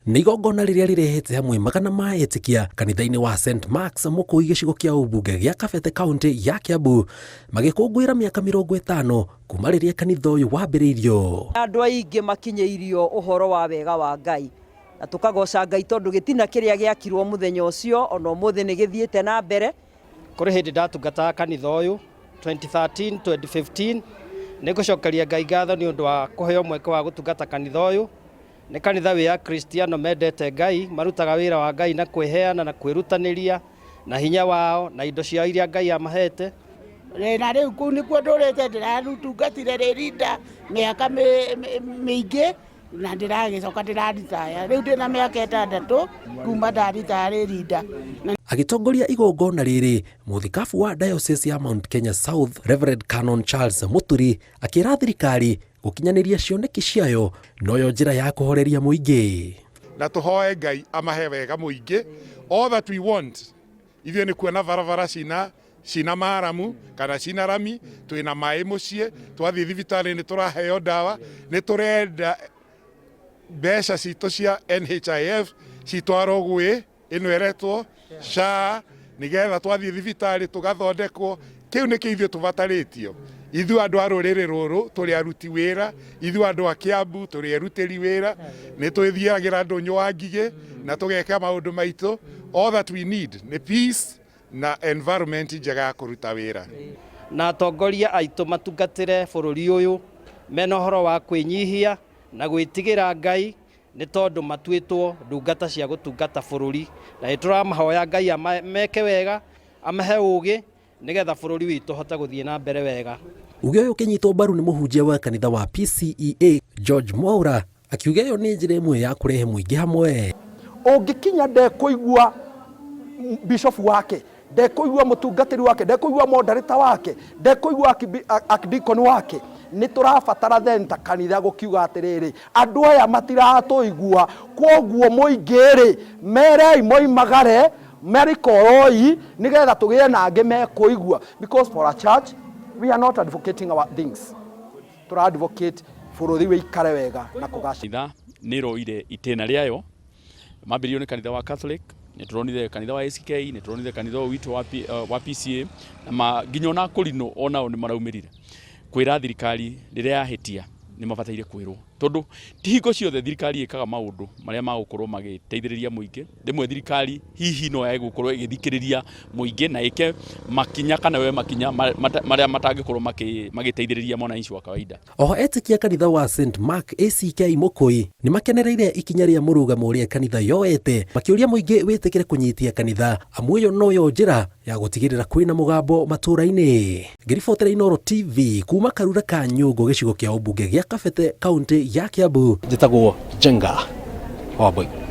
Nĩ igongona rĩrĩa rĩrehete hamwe magana ma etĩkia kanitha-inĩ wa St Mark's Mũkũi gĩcigo kĩa ũmbunge gĩa Kabete kaunti ya Kiambu magĩkũngũĩra mĩaka 50 kuma rĩrĩa kanitha ũyũ wambĩrĩirio. Andũ aingĩ makinyĩirio ũhoro wa wega wa Ngai na tukagoca Ngai tondũ gĩtina kĩrĩa gĩakirwo mũthenya ũcio ona ũmũthĩ nĩ gĩthiĩte na mbere. Kũrĩ hĩndĩ ndatungataga kanitha ũyũ 2013 2015 nĩ ngũcokeria Ngai ngatho nĩ ũndũ wa kũheo mweke wa gũtungata kanitha ũyũ. Nĩ kanitha wĩ Akristiano mendete Ngai, marutaga wĩra wa Ngai na kwĩheana na kwĩrutanĩria na hinya wao na indo cia iria Ngai amahete. Na rĩu kũu nĩkuo ndũrĩte ndĩratungatire rĩrinda mĩaka mĩingĩ na ndĩragĩcoka ndĩraritaya. Rĩu ndĩna mĩaka 6 kuma ndaritaya rĩrinda. Agĩtongoria igongona rĩrĩ, mũthikabu wa Diocese ya Mount Kenya South Reverend Canon Charles Muturi akĩra thirikari gũkinyanĩria cioneki ciayo noyo njĩra ya kũhoreria mũingĩ. Na tũhoe Ngai amahe wega mũingĩ. All that we want ithuĩ nĩ kuona barabara cina maramu kana cina rami, twĩna maĩ mũciĩ, twathiĩ thibitarĩ nĩ tũraheo ndawa, nĩ tũrenda mbeca citũ cia NHIF citwarwo gwĩ ĩno ĩretwo SHA nĩgetha twathiĩ thibitarĩ tũgathondekwo. Kĩu nĩ kĩo ithuĩ tũbatarĩtio. Ithuĩ andũ a rũrĩrĩ rũrũ tũrĩ aruti wĩra, ithuĩ andũ a Kiambu tũrĩ erutĩri wĩra, nĩ twĩthiagĩra ndũnyũ wa ngigĩ na tũgeka maũndũ maitũ. All that we need nĩ peace na environment njega ya kũruta wĩra. Na atongoria aitũ matungatĩre bũrũri ũyũ mena ũhoro wa kwĩnyihia na gwĩtigĩra Ngai nĩ tondũ matuĩtwo ndungata cia gũtungata bũrũri, na nĩ tũramahoya Ngai ameke wega, amahe ũgĩ nĩgetha bũrũri witũ hote gũthiĩ na mbere wega. Uge ũyũ ũkĩnyitwo mbaru nĩ mũhunjia wa kanitha wa PCEA George Mwaura akiuga ĩyo nĩ njĩra ĩmwe ya kũrehe mũingĩ hamwe. Ũngĩkinya ndekũigua bishop wake, ndekũigua mũtungatĩri wake, ndekũigua moderator wake, ndekũigua archdeacon wake, nĩ tũrabatara thenta kanitha gũkiuga atĩrĩrĩ, andũ aya matiratũigua, kwoguo mũingĩ-rĩ merei moimagare merikoroi nĩgetha tũgĩe na angĩ mekũigua. Because for a church we are not advocating our things, tũra advocate bũrũri wĩikare wega na kũgacĩra. Nĩ roire itĩna rĩayo mambĩrĩirio nĩ kanitha wa Catholic, nĩ tũronire kanitha wa ACK, nĩ tũronire kanitha witũ wa PCA na nginya ona kũrinũ onao nĩ maraumĩrire kwĩra thirikari rĩrĩa yahĩtia nĩ mabataire kwĩrwo, tondũ ti hingo ciothe thirikari ĩkaga maũndũ marĩa magũkorwo magĩteithĩrĩria mũingĩ. Rĩmwe thirikari hihi no yage gũkorwo ĩgĩthikĩrĩria mũingĩ na ĩke makinya kana we makinya marĩa matangĩkorwo magĩteithĩrĩria mwananchi wa kawaida. Oho etĩkia kanitha wa St Mark ACK Mũkũi nĩ makenereire ikinya rĩa mũrũgamo ũrĩa kanitha yoete, makĩũria mũingĩ wĩtĩkĩre kũnyitia kanitha amu ĩyo noyo njĩra ya gũtigĩrĩra kwĩna mũgambo matũũra-inĩ. Ngĩribotera Inooro TV kuma Karura ka Nyũngũ gĩcigo kĩa ũmbunge gĩa Kabete kaunti ya Kiambu, njĩtagwo Jenga Wambui.